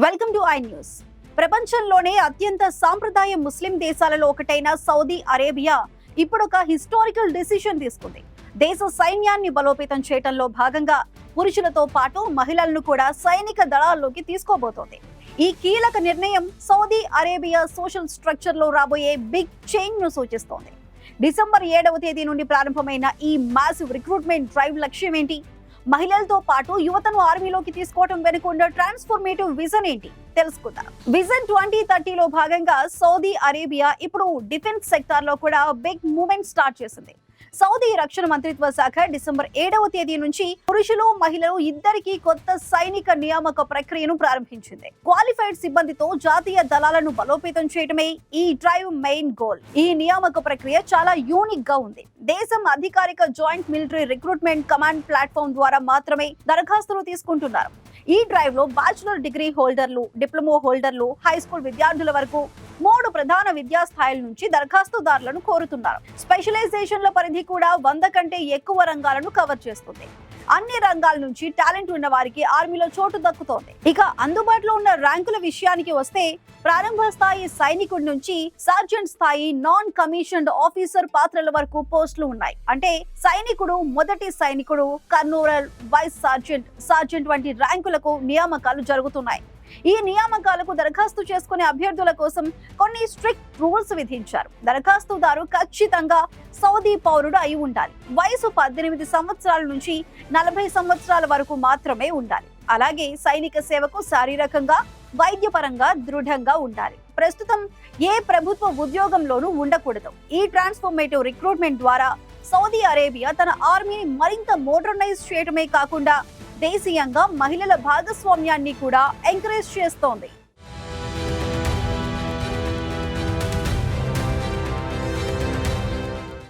Welcome to I news. ప్రపంచంలోనే అత్యంత సాంప్రదాయ ముస్లిం దేశాలలో ఒకటైన సౌదీ అరేబియా ఇప్పుడు ఒక హిస్టారికల్ డిసిషన్ తీసుకుంది. దేశ సైన్యాన్ని బలోపేతం చేయడంలో భాగంగా పురుషులతో పాటు మహిళలను కూడా సైనిక దళాల్లోకి తీసుకోబోతోంది. ఈ కీలక నిర్ణయం సౌదీ అరేబియా సోషల్ స్ట్రక్చర్ లో రాబోయే బిగ్ చేంజ్ ను సూచిస్తోంది. డిసెంబర్ 7వ తేదీ నుండి ప్రారంభమైన ఈ మాసివ్ రిక్రూట్మెంట్ డ్రైవ్ లక్ష్యం ఏంటి? మహిళలతో పాటు యువతను ఆర్మీలోకి తీసుకోవడం వెనుకున్న ట్రాన్స్ఫర్మేటివ్ విజన్ ఏంటి తెలుసుకుందాం. విజన్ 2030లో భాగంగా సౌదీ అరేబియా ఇప్పుడు డిఫెన్స్ సెక్టార్ లో కూడా బిగ్ మూవ్మెంట్ స్టార్ట్ చేసింది. సౌదీ రక్షణ మంత్రిత్వ శాఖ డిసెంబర్ 7వ తేదీ నుంచి పురుషులు మహిళలు ఇద్దరికీ కొత్త సైనిక నియామక ప్రక్రియను ప్రారంభించింది. క్వాలిఫైడ్ సిబ్బందితో జాతీయ దళాలను బలోపేతం చేయడమే ఈ డ్రైవ్ మెయిన్ గోల్. ఈ నియామక ప్రక్రియ చాలా యూనిక్ గా ఉంది. దేశం అధికారిక joint military recruitment command platform ద్వారా మాత్రమే దరఖాస్తులు తీసుకుంటున్నారు. ఈ డ్రైవ్ లో బ్యాచులర్ డిగ్రీ హోల్డర్లు, డిప్లొమా హోల్డర్లు, హై స్కూల్ విద్యార్థుల వరకు 3 ప్రధాన విద్యా స్థాయిల నుంచి దరఖాస్తుదారులను కోరుతున్నారు. స్పెషలైజేషన్ల పరిధి కూడా 100 కంటే ఎక్కువ రంగాలను కవర్ చేస్తుంది. అన్ని రంగాల నుంచి టాలెంట్ ఉన్న వారికి ఆర్మీలో చోటు దక్కుతోంది. ఇక అందుబాటులో ఉన్న ర్యాంకుల విషయానికి వస్తే ప్రారంభ స్థాయి సైనికుడి నుంచి సార్జెంట్ స్థాయి నాన్ కమిషన్డ్ ఆఫీసర్ పాత్రల వరకు పోస్టులు ఉన్నాయి. అంటే సైనికుడు, మొదటి సైనికుడు, కర్నూరల్, వైస్ సార్జెంట్ వంటి ర్యాంకులకు నియామకాలు జరుగుతున్నాయి. ఈ నియామకాలకు దరఖాస్తు చేసుకునే అభ్యర్థుల కోసం కొన్ని స్ట్రిక్ట్ రూల్స్ విధించారు. దరఖాస్తుదారు ఖచ్చితంగా సౌదీ పౌరుడు అయి ఉండాలి. వయసు 18 సంవత్సరాల నుంచి 40 సంవత్సరాల వరకు మాత్రమే ఉండాలి. అలాగే సైనిక సేవకు శారీరకంగా, వైద్యపరంగా దృఢంగా ఉండాలి. ప్రస్తుతం ఏ ప్రభుత్వ ఉద్యోగంలోనూ ఉండకూడదు. ఈ ట్రాన్స్ఫర్మేటివ్ రిక్రూట్మెంట్ ద్వారా సౌదీ అరేబియా తన ఆర్మీని మరింత మోడర్నైజ్ చేయడమే కాకుండా దేశీయంగా మహిళల భాగస్వామ్యాన్ని కూడా ఎంకరేజ్ చేస్తోంది.